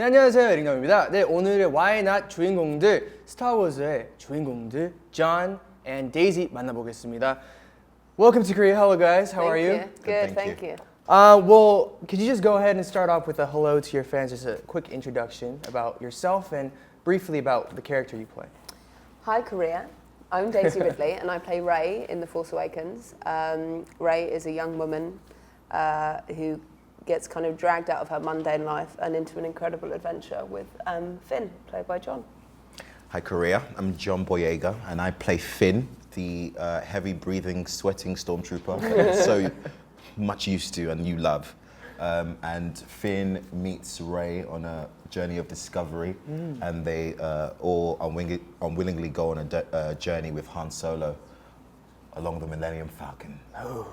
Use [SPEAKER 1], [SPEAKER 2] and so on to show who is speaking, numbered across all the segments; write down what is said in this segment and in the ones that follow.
[SPEAKER 1] 네, 안녕하세요, 에릭남입니다. 네, 오늘의 Why Not 주인공들, 스타워즈의 주인공들, John and Daisy 만나보겠습니다. Welcome to Korea. Hello, guys. How are you?
[SPEAKER 2] Good, thank you.
[SPEAKER 1] Well, could you just go ahead and start off with a hello to your fans, just a quick introduction about yourself and briefly about the character you play.
[SPEAKER 2] Hi, Korea. I'm Daisy Ridley, and I play Rey in The Force Awakens. Rey is a young woman who gets kind of dragged out of her mundane life and into an incredible adventure with Finn, played by John.
[SPEAKER 3] Hi Korea, I'm John Boyega and I play Finn, the heavy-breathing, sweating stormtrooper that I'm so much used to and you love. And Finn meets Rey on a journey of discovery and they all unwillingly go on a journey with Han Solo along the Millennium Falcon.
[SPEAKER 1] Oh.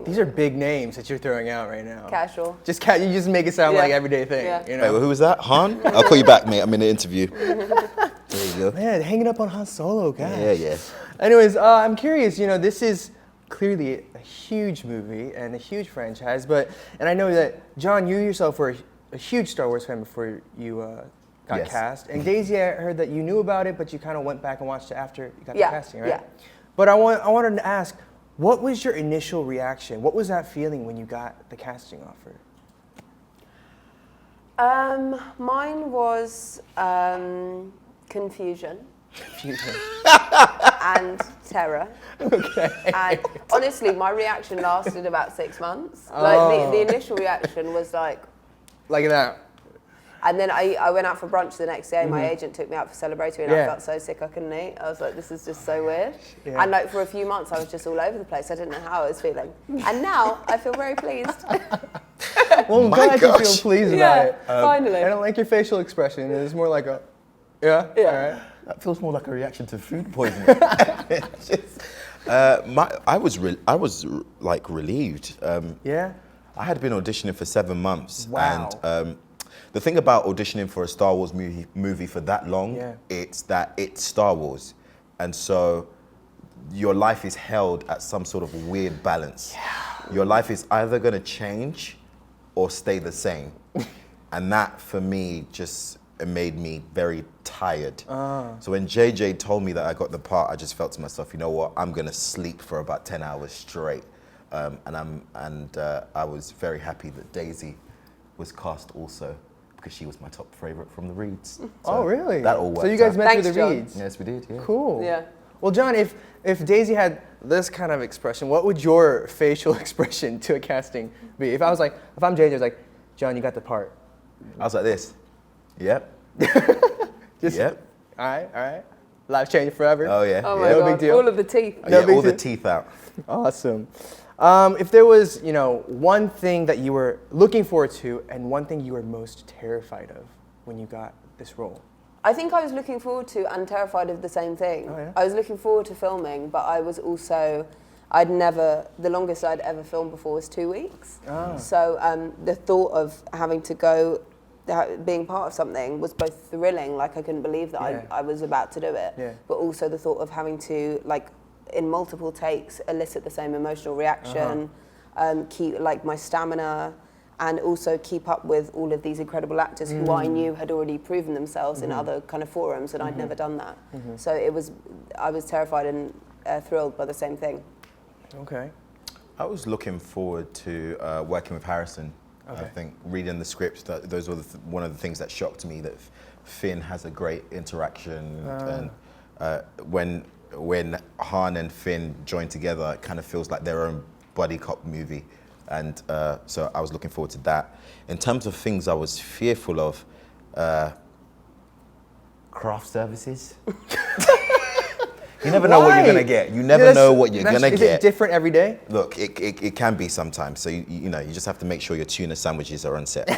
[SPEAKER 1] These are big names that you're throwing out right now.
[SPEAKER 2] Casual.
[SPEAKER 1] You just make it sound like everyday thing.
[SPEAKER 2] Yeah.
[SPEAKER 1] You know?
[SPEAKER 3] Wait, well, who was that? Han? I'll call you back, mate. I'm in the interview. There you go.
[SPEAKER 1] Man, hanging up on Han Solo, guys.
[SPEAKER 3] Yeah.
[SPEAKER 1] Anyways, I'm curious, you know, this is clearly a huge movie and a huge franchise, and I know that, John, you yourself were a huge Star Wars fan before you got cast. And Daisy, I heard that you knew about it, but you kind of went back and watched it after you got the casting, right?
[SPEAKER 2] Yeah.
[SPEAKER 1] But I wanted to ask, what was your initial reaction? What was that feeling when you got the casting offer?
[SPEAKER 2] Mine was confusion. And terror.
[SPEAKER 1] Okay.
[SPEAKER 2] And honestly, my reaction lasted about 6 months. Like the initial reaction was like
[SPEAKER 1] that.
[SPEAKER 2] And then I went out for brunch the next day. My agent took me out for celebratory, and I felt so sick I couldn't eat. I was like, this is just so weird. Yeah. And like for a few months, I was just all over the place. I didn't know how I was feeling. And now I feel very pleased.
[SPEAKER 1] Well, I'm glad you feel pleased about it.
[SPEAKER 2] Finally.
[SPEAKER 1] I don't like your facial expression. It's more like a, yeah. All right.
[SPEAKER 3] That feels more like a reaction to food poisoning. I was like relieved.
[SPEAKER 1] Yeah.
[SPEAKER 3] I had been auditioning for 7 months.
[SPEAKER 1] Wow.
[SPEAKER 3] And the thing about auditioning for a Star Wars movie for that long, it's that it's Star Wars. And so your life is held at some sort of weird balance. Yeah. Your life is either gonna change or stay the same. And that for me it made me very tired. So when JJ told me that I got the part, I just felt to myself, you know what, I'm gonna sleep for about 10 hours straight. And I was very happy that Daisy was cast also, because she was my top favorite from the reads. So
[SPEAKER 1] oh, really?
[SPEAKER 3] That all worked.
[SPEAKER 1] So you guys
[SPEAKER 3] out.
[SPEAKER 1] met through the
[SPEAKER 2] John.
[SPEAKER 1] reads?
[SPEAKER 3] Yes, we did. Yeah.
[SPEAKER 1] Cool.
[SPEAKER 2] Yeah.
[SPEAKER 1] Well, John, if Daisy had this kind of expression, what would your facial expression to a casting be? If I'm JJ, I was like, John, you got the part.
[SPEAKER 3] I was like this. Yep. Yep.
[SPEAKER 1] All right. Life changing forever.
[SPEAKER 3] Oh yeah.
[SPEAKER 2] Oh my
[SPEAKER 1] No
[SPEAKER 2] God.
[SPEAKER 1] big deal.
[SPEAKER 2] All of the teeth.
[SPEAKER 1] No
[SPEAKER 3] Yeah,
[SPEAKER 1] big
[SPEAKER 3] all the
[SPEAKER 1] deal.
[SPEAKER 3] teeth out.
[SPEAKER 1] Awesome. If there was, one thing that you were looking forward to and one thing you were most terrified of when you got this role.
[SPEAKER 2] I think I was looking forward to and terrified of the same thing.
[SPEAKER 1] Oh, yeah?
[SPEAKER 2] I was looking forward to filming, but I was also, the longest I'd ever filmed before was 2 weeks.
[SPEAKER 1] Oh.
[SPEAKER 2] So the thought of having to go, being part of something was both thrilling, like I couldn't believe that I was about to do it, but also the thought of having to, like, in multiple takes, elicit the same emotional reaction, keep like my stamina, and also keep up with all of these incredible actors who I knew had already proven themselves in other kind of forums, and I'd never done that. So I was terrified and thrilled by the same thing.
[SPEAKER 1] Okay.
[SPEAKER 3] I was looking forward to working with Harrison.
[SPEAKER 1] Okay.
[SPEAKER 3] I think reading the script, those were one of the things that shocked me, that Finn has a great interaction, and when Han and Finn join together, it kind of feels like their own buddy cop movie. And so I was looking forward to that. In terms of things I was fearful of, craft services. You never know what you're gonna get. You never know what you're gonna get.
[SPEAKER 1] Is it different every day?
[SPEAKER 3] Look, it can be sometimes. So you just have to make sure your tuna sandwiches are on set.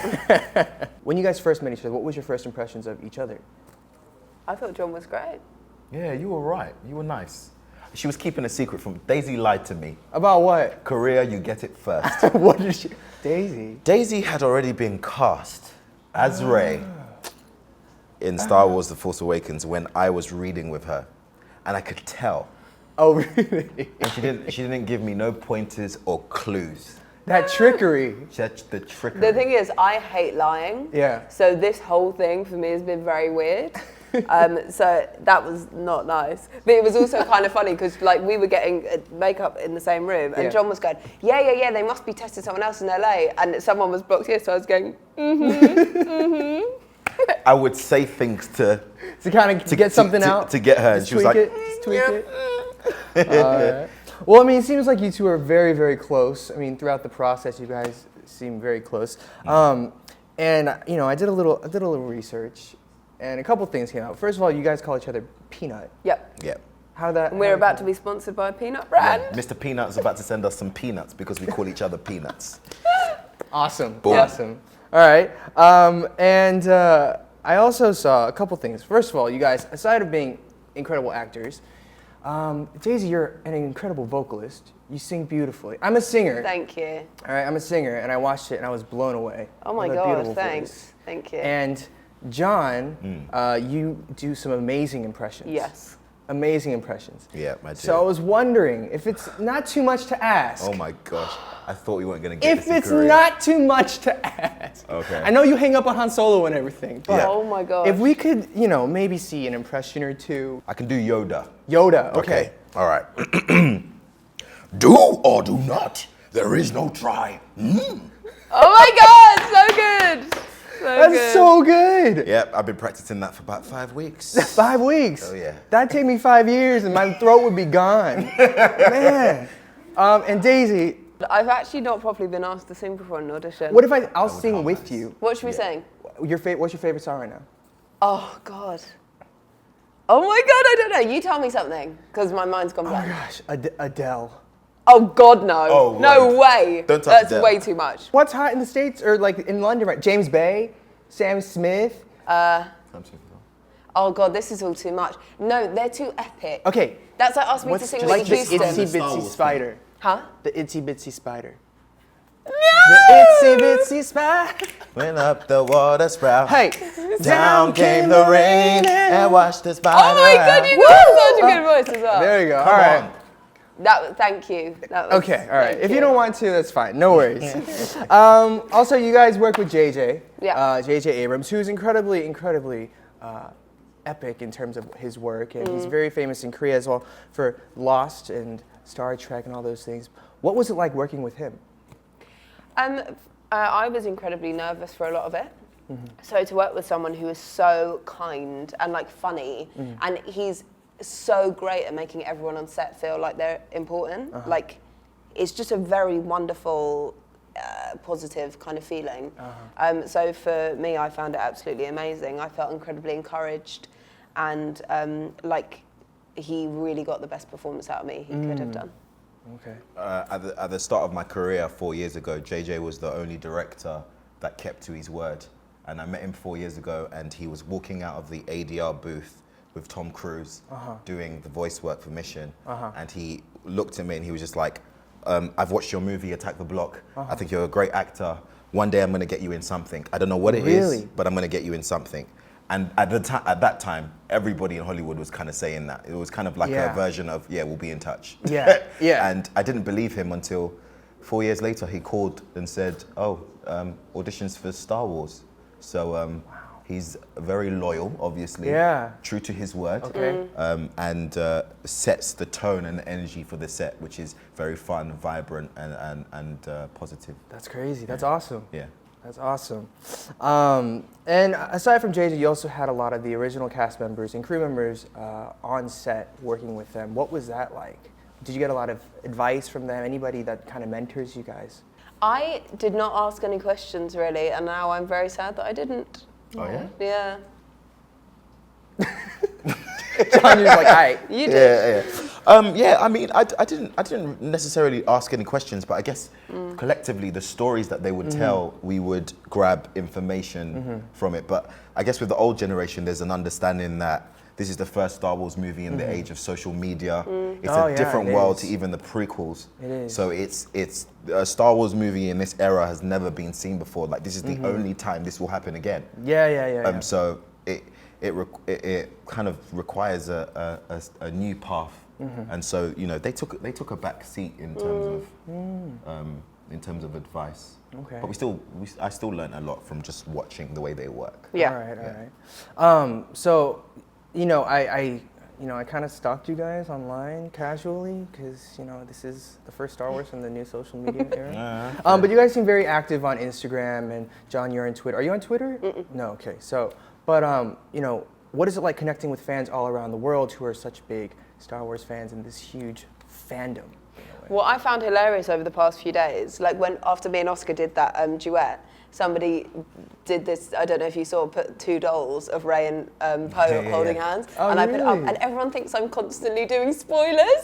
[SPEAKER 1] When you guys first met each other, what was your first impressions of each other?
[SPEAKER 2] I thought John was great.
[SPEAKER 3] Yeah, you were right. You were nice. She was keeping a secret from Daisy. Lied to me.
[SPEAKER 1] About what?
[SPEAKER 3] Korea, you get it first.
[SPEAKER 1] What did she? Daisy.
[SPEAKER 3] Daisy had already been cast as Rey in Star Wars: The Force Awakens when I was reading with her, and I could tell.
[SPEAKER 1] Oh, really?
[SPEAKER 3] And she didn't give me no pointers or clues.
[SPEAKER 1] That trickery.
[SPEAKER 3] The trickery.
[SPEAKER 2] The thing is, I hate lying.
[SPEAKER 1] Yeah.
[SPEAKER 2] So this whole thing for me has been very weird. So that was not nice. But it was also kind of funny because like we were getting makeup in the same room and John was going, yeah, they must be testing someone else in LA. And someone was blocked here, so I was going,
[SPEAKER 3] I would say things to
[SPEAKER 1] kind of get something out.
[SPEAKER 3] To get her. And she was like,
[SPEAKER 1] just tweak it. Well, I mean, it seems like you two are very, very close. I mean, throughout the process, you guys seem very close. And you know, I did a little research, and a couple things came out. First of all, you guys call each other Peanut.
[SPEAKER 2] Yep.
[SPEAKER 3] Yep.
[SPEAKER 1] How that?
[SPEAKER 2] We're about to be sponsored by a peanut brand.
[SPEAKER 3] Yeah, Mr. Peanut's about to send us some peanuts because we call each other Peanuts.
[SPEAKER 1] Awesome.
[SPEAKER 3] Boom.
[SPEAKER 1] Awesome. All right. I also saw a couple things. First of all, you guys, aside of being incredible actors, Daisy, you're an incredible vocalist. You sing beautifully. I'm a singer.
[SPEAKER 2] Thank you.
[SPEAKER 1] All right, I'm a singer, and I watched it, and I was blown away.
[SPEAKER 2] Oh my God, thanks. Voice. Thank you.
[SPEAKER 1] And John, you do some amazing impressions.
[SPEAKER 2] Yes.
[SPEAKER 1] Amazing impressions.
[SPEAKER 3] Yeah, I do.
[SPEAKER 1] So I was wondering if it's not too much to ask.
[SPEAKER 3] Oh my gosh, I thought we weren't going to get
[SPEAKER 1] if
[SPEAKER 3] this
[SPEAKER 1] it's not too much to ask.
[SPEAKER 3] Okay.
[SPEAKER 1] I know you hang up on Han Solo and everything, but
[SPEAKER 2] oh my gosh.
[SPEAKER 1] if we could, you know, maybe see an impression or two.
[SPEAKER 3] I can do Yoda.
[SPEAKER 1] Yoda, okay.
[SPEAKER 3] All right. Do or do not. There is no try.
[SPEAKER 2] Oh my God, so good.
[SPEAKER 1] That's so good.
[SPEAKER 3] Yep, I've been practicing that for about 5 weeks.
[SPEAKER 1] 5 weeks?
[SPEAKER 3] Oh yeah.
[SPEAKER 1] That'd take me 5 years and my throat would be gone. Man. And Daisy.
[SPEAKER 2] I've actually not properly been asked to sing before an audition.
[SPEAKER 1] What if I'll sing with you?
[SPEAKER 2] What should we sing?
[SPEAKER 1] What's your favorite song right now?
[SPEAKER 2] Oh God. Oh my God, I don't know. You tell me something, because my mind's gone blank.
[SPEAKER 1] Oh gosh, Adele.
[SPEAKER 2] Oh God, no.
[SPEAKER 3] Oh,
[SPEAKER 2] no way.
[SPEAKER 3] Don't touch
[SPEAKER 2] That's
[SPEAKER 3] Adele.
[SPEAKER 2] way too much.
[SPEAKER 1] What's hot in the States or like in London, right? James Bay, Sam Smith.
[SPEAKER 2] Oh God, this is all too much. No, they're too epic.
[SPEAKER 1] Okay.
[SPEAKER 2] That's like asking me to sing
[SPEAKER 1] like
[SPEAKER 2] Whitney
[SPEAKER 1] the
[SPEAKER 2] Houston.
[SPEAKER 1] Itsy Bitsy Spider.
[SPEAKER 2] Huh?
[SPEAKER 1] The Itsy Bitsy Spider.
[SPEAKER 2] No!
[SPEAKER 1] The Itsy Bitsy Spider.
[SPEAKER 3] Went up the water spout.
[SPEAKER 1] Hey.
[SPEAKER 3] Down came the rain and washed the spider.
[SPEAKER 2] Oh my God, you got such a good voice as well.
[SPEAKER 1] There you go.
[SPEAKER 3] Come
[SPEAKER 1] all right.
[SPEAKER 2] on. Thank you. That was,
[SPEAKER 1] Okay, all right. If you
[SPEAKER 2] you
[SPEAKER 1] don't want to, that's fine. No worries. Also, you guys work with JJ.
[SPEAKER 2] Yeah.
[SPEAKER 1] JJ Abrams, who's incredibly epic in terms of his work, and he's very famous in Korea as well for Lost and Star Trek and all those things. What was it like working with him?
[SPEAKER 2] I was incredibly nervous for a lot of it. So to work with someone who is so kind and like funny, and he's so great at making everyone on set feel like they're important. Like, it's just a very wonderful, positive kind of feeling. So for me, I found it absolutely amazing. I felt incredibly encouraged, and like he really got the best performance out of me he could have done.
[SPEAKER 1] Okay.
[SPEAKER 3] At the start of my career 4 years ago, JJ was the only director that kept to his word. And I met him 4 years ago, and he was walking out of the ADR booth with Tom Cruise doing the voice work for Mission. And he looked at me and he was just like, I've watched your movie, Attack the Block. I think you're a great actor. One day I'm going to get you in something. I don't know what it is, but I'm going to get you in something. And at that time, everybody in Hollywood was kind of saying that. It was kind of like a version of, yeah, we'll be in touch.
[SPEAKER 1] Yeah, yeah.
[SPEAKER 3] And I didn't believe him until 4 years later, he called and said, auditions for Star Wars. So he's very loyal, obviously. Yeah. True to his word.
[SPEAKER 1] Okay.
[SPEAKER 3] And sets the tone and the energy for the set, which is very fun, vibrant, and positive.
[SPEAKER 1] That's crazy. That's awesome.
[SPEAKER 3] Yeah.
[SPEAKER 1] That's awesome. And aside from JJ, you also had a lot of the original cast members and crew members on set working with them. What was that like? Did you get a lot of advice from them? Anybody that kind of mentors you guys?
[SPEAKER 2] I did not ask any questions really, and now I'm very sad that I didn't.
[SPEAKER 3] Oh yeah?
[SPEAKER 2] Yeah.
[SPEAKER 1] John, you're like, "Hi."
[SPEAKER 2] You did.
[SPEAKER 3] Yeah. I mean, I didn't necessarily ask any questions, but I guess collectively the stories that they would tell, we would grab information from it. But I guess with the old generation, there's an understanding that this is the first Star Wars movie in the age of social media. It's a different world to even the prequels.
[SPEAKER 1] It is.
[SPEAKER 3] So it's a Star Wars movie in this era has never been seen before. Like, this is the only time this will happen again.
[SPEAKER 1] Yeah.
[SPEAKER 3] So it kind of requires a new path, and so they took a back seat in terms of in terms of advice.
[SPEAKER 1] Okay.
[SPEAKER 3] But I still learn a lot from just watching the way they work.
[SPEAKER 2] Yeah.
[SPEAKER 1] All right. So, I kind of stalked you guys online casually because, this is the first Star Wars from the new social media era. But you guys seem very active on Instagram, and John, you're on Twitter. Are you on Twitter?
[SPEAKER 2] Mm-mm.
[SPEAKER 1] No, okay. So, but, what is it like connecting with fans all around the world who are such big Star Wars fans and this huge fandom?
[SPEAKER 2] What I found hilarious over the past few days, like after me and Oscar did that duet, somebody did this, I don't know if you saw, put 2 dolls of Rey and Poe holding hands, and I put it up, and everyone thinks I'm constantly doing spoilers.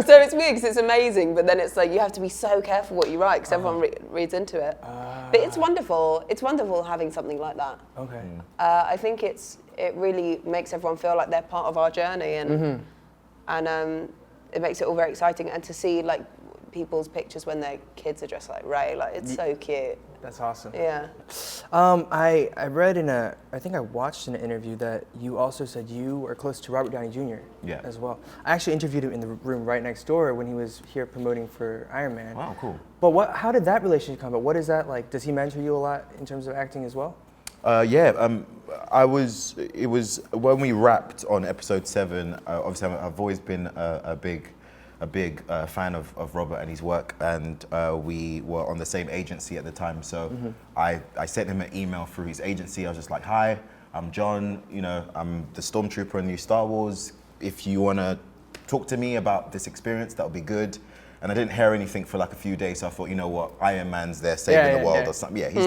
[SPEAKER 2] So it's weird because it's amazing, but then it's like you have to be so careful what you write because everyone reads into it. But it's wonderful. It's wonderful having something like that.
[SPEAKER 1] Okay.
[SPEAKER 2] I think it really makes everyone feel like they're part of our journey, and it makes it all very exciting. And to see like people's pictures when their kids are dressed like Rey, like it's so cute.
[SPEAKER 1] That's awesome.
[SPEAKER 2] Yeah.
[SPEAKER 1] I read I think I watched in an interview that you also said you were close to Robert Downey Jr. As well. I actually interviewed him in the room right next door when he was here promoting for Iron Man.
[SPEAKER 3] Wow, cool.
[SPEAKER 1] But how did that relationship come about? What is that like? Does he mentor you a lot in terms of acting as well?
[SPEAKER 3] It was when we wrapped on episode 7. Obviously, I've always been a big fan of Robert and his work, and we were on the same agency at the time. So I sent him an email through his agency. I was just like, "Hi, I'm John. I'm the Stormtrooper in the new Star Wars. If you want to talk to me about this experience, that would be good." And I didn't hear anything for like a few days. So I thought, you know what, Iron Man's there saving the world or something. Yeah, he's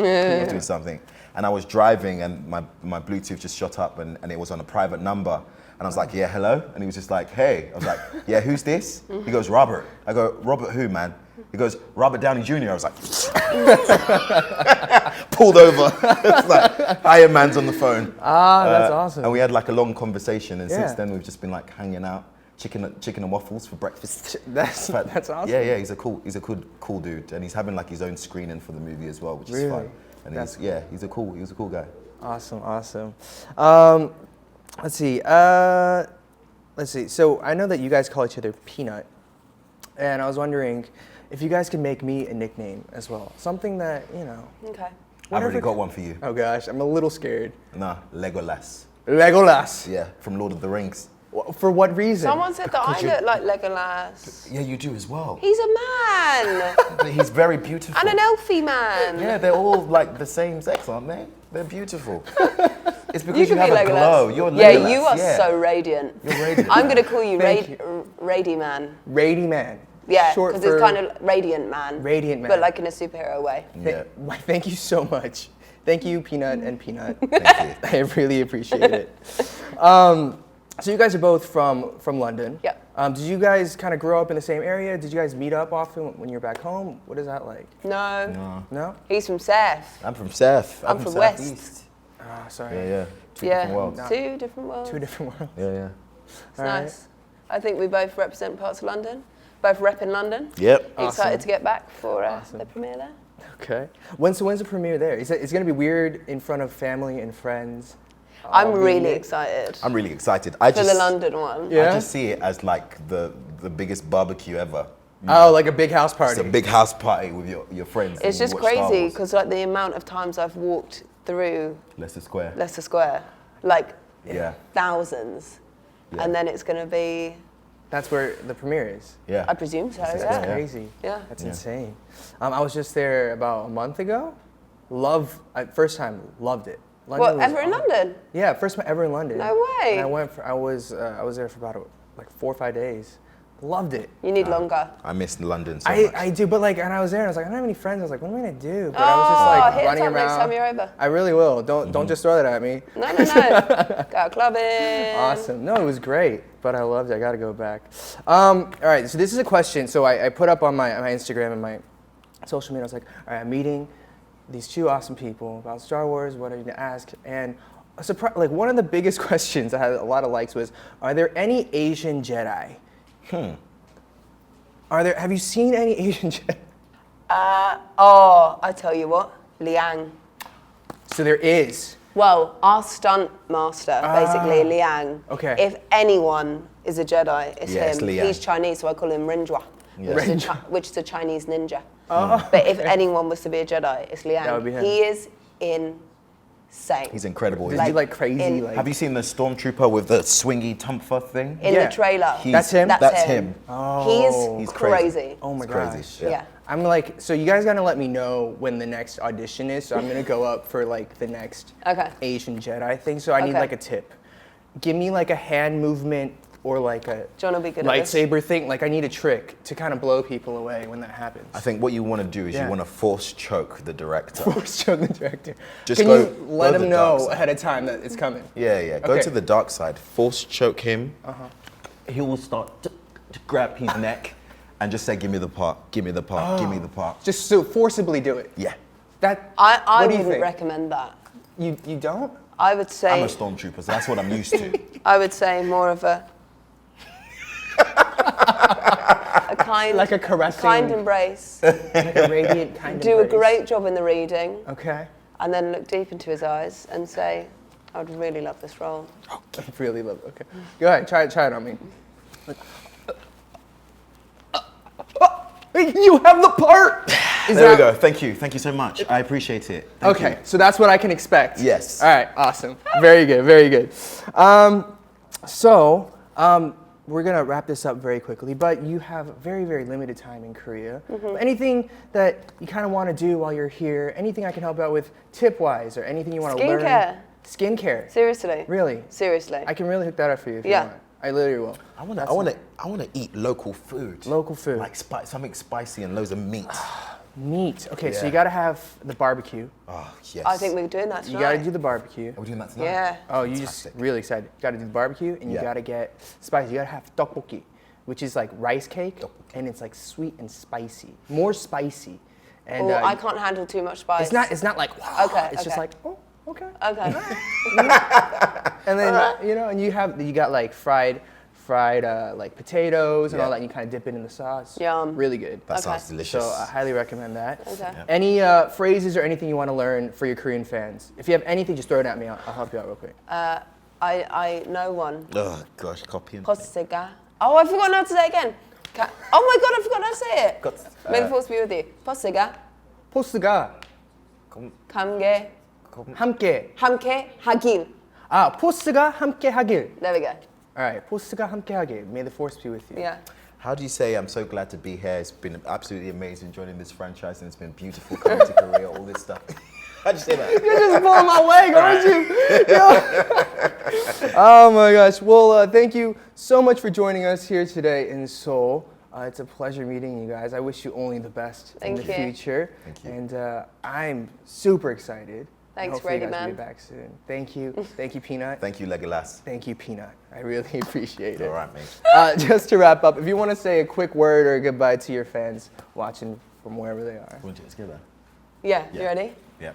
[SPEAKER 3] doing something. And I was driving, and my Bluetooth just shot up, and it was on a private number. And I was like, yeah, hello? And he was just like, hey. I was like, yeah, who's this? He goes, Robert. I go, Robert who, man? He goes, Robert Downey Jr. I was like, pulled over. It's like, Iron Man's on the phone.
[SPEAKER 1] That's awesome.
[SPEAKER 3] And we had like a long conversation, and since then we've just been like hanging out, chicken and waffles for breakfast.
[SPEAKER 1] That's awesome.
[SPEAKER 3] Yeah, he's a cool dude, and he's having like his own screening for the movie as well, which is fun. And he's a cool guy.
[SPEAKER 1] Awesome. Let's see. So I know that you guys call each other Peanut, and I was wondering if you guys could make me a nickname as well. Something that,
[SPEAKER 2] Okay.
[SPEAKER 3] I've already got one for you.
[SPEAKER 1] Oh gosh, I'm a little scared.
[SPEAKER 3] Nah, Legolas.
[SPEAKER 1] Legolas.
[SPEAKER 3] Yeah, from Lord of the Rings.
[SPEAKER 1] For what reason?
[SPEAKER 2] Someone said that I look like Legolas.
[SPEAKER 3] Yeah, you do as well.
[SPEAKER 2] He's a man.
[SPEAKER 3] But he's very beautiful.
[SPEAKER 2] And an elfie man.
[SPEAKER 3] Yeah, they're all like the same sex, aren't they? They're beautiful. It's because you
[SPEAKER 2] could
[SPEAKER 3] have
[SPEAKER 2] be
[SPEAKER 3] a
[SPEAKER 2] Legolas.
[SPEAKER 3] glow. You're Legolas.
[SPEAKER 2] Yeah, you are so radiant.
[SPEAKER 3] You're radiant.
[SPEAKER 2] I'm going to call you
[SPEAKER 1] Thank
[SPEAKER 2] Rady Man.
[SPEAKER 1] Rady Man.
[SPEAKER 2] Yeah, because it's kind of Radiant Man.
[SPEAKER 1] Radiant Man.
[SPEAKER 2] But like in a superhero way.
[SPEAKER 3] Yeah.
[SPEAKER 1] Thank you so much. Thank you, Peanut and Peanut.
[SPEAKER 3] Thank you.
[SPEAKER 1] I really appreciate it. So you guys are both from London.
[SPEAKER 2] Yeah.
[SPEAKER 1] Did you guys kind of grow up in the same area? Did you guys meet up often when you were back home? What is that like?
[SPEAKER 2] No. He's from South.
[SPEAKER 3] I'm from South.
[SPEAKER 2] I'm from West.
[SPEAKER 3] Southeast.
[SPEAKER 1] Ah, sorry.
[SPEAKER 3] Yeah. Two different worlds.
[SPEAKER 2] Two different worlds.
[SPEAKER 1] Two different worlds.
[SPEAKER 3] Yeah.
[SPEAKER 2] It's nice. I think we both represent parts of London. Both rep in London.
[SPEAKER 3] Yep.
[SPEAKER 2] Excited to get back for the premiere there.
[SPEAKER 1] Okay. When's the premiere there? It's going to be weird in front of family and friends.
[SPEAKER 2] I'm really excited.
[SPEAKER 3] I'm really excited.
[SPEAKER 2] For the London one.
[SPEAKER 1] Yeah.
[SPEAKER 3] I just see it as like the biggest barbecue ever.
[SPEAKER 1] Oh, like a big house party.
[SPEAKER 3] It's a big house party with your friends.
[SPEAKER 2] It's just crazy because like the amount of times I've walked through
[SPEAKER 3] Leicester Square.
[SPEAKER 2] Like
[SPEAKER 3] Yeah.
[SPEAKER 2] thousands.
[SPEAKER 3] Yeah.
[SPEAKER 2] And then it's going to be...
[SPEAKER 1] That's where the premiere is.
[SPEAKER 3] Yeah.
[SPEAKER 2] I presume so,
[SPEAKER 1] That's crazy.
[SPEAKER 2] Yeah.
[SPEAKER 1] That's insane. I was just there about a month ago. First time, loved it.
[SPEAKER 2] What, ever in London?
[SPEAKER 1] Yeah, first time ever in London.
[SPEAKER 2] No way.
[SPEAKER 1] And I was there for about like 4 or 5 days. Loved it.
[SPEAKER 2] You need longer.
[SPEAKER 3] I miss London so much.
[SPEAKER 1] I do, but like, and I was there and I was like, I don't have any friends. I was like, what am I gonna do? But I was just like running around.
[SPEAKER 2] Next time you're over.
[SPEAKER 1] I really will. Don't just throw that at me.
[SPEAKER 2] No. Go clubbing.
[SPEAKER 1] Awesome. No, it was great, but I loved it. I gotta go back. All right, so this is a question. So I put up on my Instagram and my social media. I was like, all right, I'm meeting these 2 awesome people about Star Wars. What are you gonna ask? And like one of the biggest questions that had a lot of likes was, are there any Asian Jedi? Have you seen any Asian Jedi?
[SPEAKER 2] I tell you what, Liang.
[SPEAKER 1] So there is.
[SPEAKER 2] Well, our stunt master, basically, Liang.
[SPEAKER 1] Okay.
[SPEAKER 2] If anyone is a Jedi, it's him.
[SPEAKER 3] It's Liang.
[SPEAKER 2] He's Chinese, so I call him Rinjua,
[SPEAKER 3] Yes.
[SPEAKER 2] which is a Chinese ninja. But if anyone was to be a Jedi, it's Liang.
[SPEAKER 1] That would be him.
[SPEAKER 2] He is insane.
[SPEAKER 3] He's incredible.
[SPEAKER 1] Is he like crazy? Like...
[SPEAKER 3] Have you seen the stormtrooper with the swingy tumpher thing?
[SPEAKER 2] In the trailer.
[SPEAKER 1] That's him?
[SPEAKER 3] That's him.
[SPEAKER 2] Oh. He's crazy.
[SPEAKER 1] Oh my
[SPEAKER 3] gosh.
[SPEAKER 1] gosh.
[SPEAKER 2] Yeah.
[SPEAKER 1] I'm like, so you guys gotta let me know when the next audition is. So I'm gonna go up for like the next Asian Jedi thing. So I need like a tip. Give me like a hand movement or like a lightsaber thing. Like I need a trick to kind of blow people away when that happens.
[SPEAKER 3] I think what you want to do is you want to force choke the director.
[SPEAKER 1] Force choke the director.
[SPEAKER 3] Just
[SPEAKER 1] Can you let him know ahead of time that it's coming?
[SPEAKER 3] Yeah. Go to the dark side. Force choke him. He will start to grab his neck and just say, "Give me the part. Give me the part. Give me the part."
[SPEAKER 1] Just so forcibly do it.
[SPEAKER 3] Yeah.
[SPEAKER 2] I wouldn't recommend that.
[SPEAKER 1] You don't?
[SPEAKER 2] I would say.
[SPEAKER 3] I'm a stormtrooper, so that's what I'm used to.
[SPEAKER 2] I would say more of a kind,
[SPEAKER 1] like a caressing,
[SPEAKER 2] kind embrace.
[SPEAKER 1] Like a radiant kind
[SPEAKER 2] Do
[SPEAKER 1] embrace.
[SPEAKER 2] a great job in the reading.
[SPEAKER 1] Okay.
[SPEAKER 2] And then look deep into his eyes and say, "I would really love this role."
[SPEAKER 1] I really love it. Okay. Go ahead. Try it on me. You have the part.
[SPEAKER 3] There we go. Thank you so much. I appreciate it. Thank you.
[SPEAKER 1] So that's what I can expect.
[SPEAKER 3] Yes.
[SPEAKER 1] All right. Awesome. Very good. Very good. We're gonna wrap this up very quickly, but you have very, very limited time in Korea. Anything that you kind of want to do while you're here? Anything I can help out with, tip-wise, or anything you want to learn? Skincare.
[SPEAKER 2] Seriously.
[SPEAKER 1] Really?
[SPEAKER 2] Seriously.
[SPEAKER 1] I can really hook that up for you if you want. I literally will.
[SPEAKER 3] I want to eat local food.
[SPEAKER 1] Local food.
[SPEAKER 3] Like something spicy and loads of meat.
[SPEAKER 1] Meat. Okay, so you gotta have the barbecue.
[SPEAKER 3] Oh yes.
[SPEAKER 2] I think we're doing that tonight.
[SPEAKER 1] You gotta do the barbecue.
[SPEAKER 3] Are we doing that tonight?
[SPEAKER 2] Yeah.
[SPEAKER 1] Oh, you just really excited. You gotta do the barbecue and you gotta get spicy. You gotta have tteokbokki, which is like rice cake, and it's like sweet and spicy. More spicy. And
[SPEAKER 2] I can't handle too much spice.
[SPEAKER 1] It's not like wow.
[SPEAKER 2] Okay.
[SPEAKER 1] It's just like okay.
[SPEAKER 2] Okay.
[SPEAKER 1] And then and you got like fried like potatoes and all that, and you kind of dip it in the sauce.
[SPEAKER 2] Yum.
[SPEAKER 1] Really good.
[SPEAKER 3] That sounds delicious.
[SPEAKER 1] So I highly recommend that.
[SPEAKER 2] Okay.
[SPEAKER 1] Any phrases or anything you want to learn for your Korean fans? If you have anything, just throw it at me. I'll help you out real quick.
[SPEAKER 2] I know one.
[SPEAKER 3] Oh gosh, copy and
[SPEAKER 2] Possega. Oh, I forgot how to say it again. Oh my god, I forgot how to say it. May the force be with you. Possega.
[SPEAKER 1] 포스가
[SPEAKER 2] 함께 하길.
[SPEAKER 1] 포스가 함께 하길.
[SPEAKER 2] There we go.
[SPEAKER 1] All right, 포스가 함께 하길. May the force be with you.
[SPEAKER 2] Yeah.
[SPEAKER 3] How do you say I'm so glad to be here? It's been absolutely amazing joining this franchise, and it's been beautiful coming to Korea, all this stuff. How'd you say that?
[SPEAKER 1] You're just pulling my leg, aren't you? Oh my gosh. Well, thank you so much for joining us here today in Seoul. It's a pleasure meeting you guys. I wish you only the best in the future.
[SPEAKER 3] Thank you.
[SPEAKER 1] And I'm super excited.
[SPEAKER 2] Thanks,
[SPEAKER 1] hopefully
[SPEAKER 2] Ready
[SPEAKER 1] you guys
[SPEAKER 2] Man.
[SPEAKER 1] will be back soon. Thank you. Thank you, Peanut.
[SPEAKER 3] Thank you, Legolas.
[SPEAKER 1] Thank you, Peanut. I really appreciate it.
[SPEAKER 3] All right, mate.
[SPEAKER 1] Just to wrap up, if you want to say a quick word or a goodbye to your fans watching from wherever they are.
[SPEAKER 3] Want to do it together?
[SPEAKER 2] Yeah, you ready?
[SPEAKER 3] Yeah.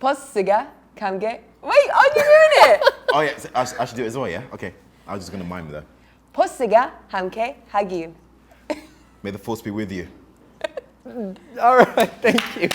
[SPEAKER 2] 포스가 함께. Wait, are you doing it?
[SPEAKER 3] Oh yeah, I should do it as well, yeah? Okay. I was just going to mime though.
[SPEAKER 2] 포스가 함께 하길.
[SPEAKER 3] May the force be with you.
[SPEAKER 1] All right, thank you.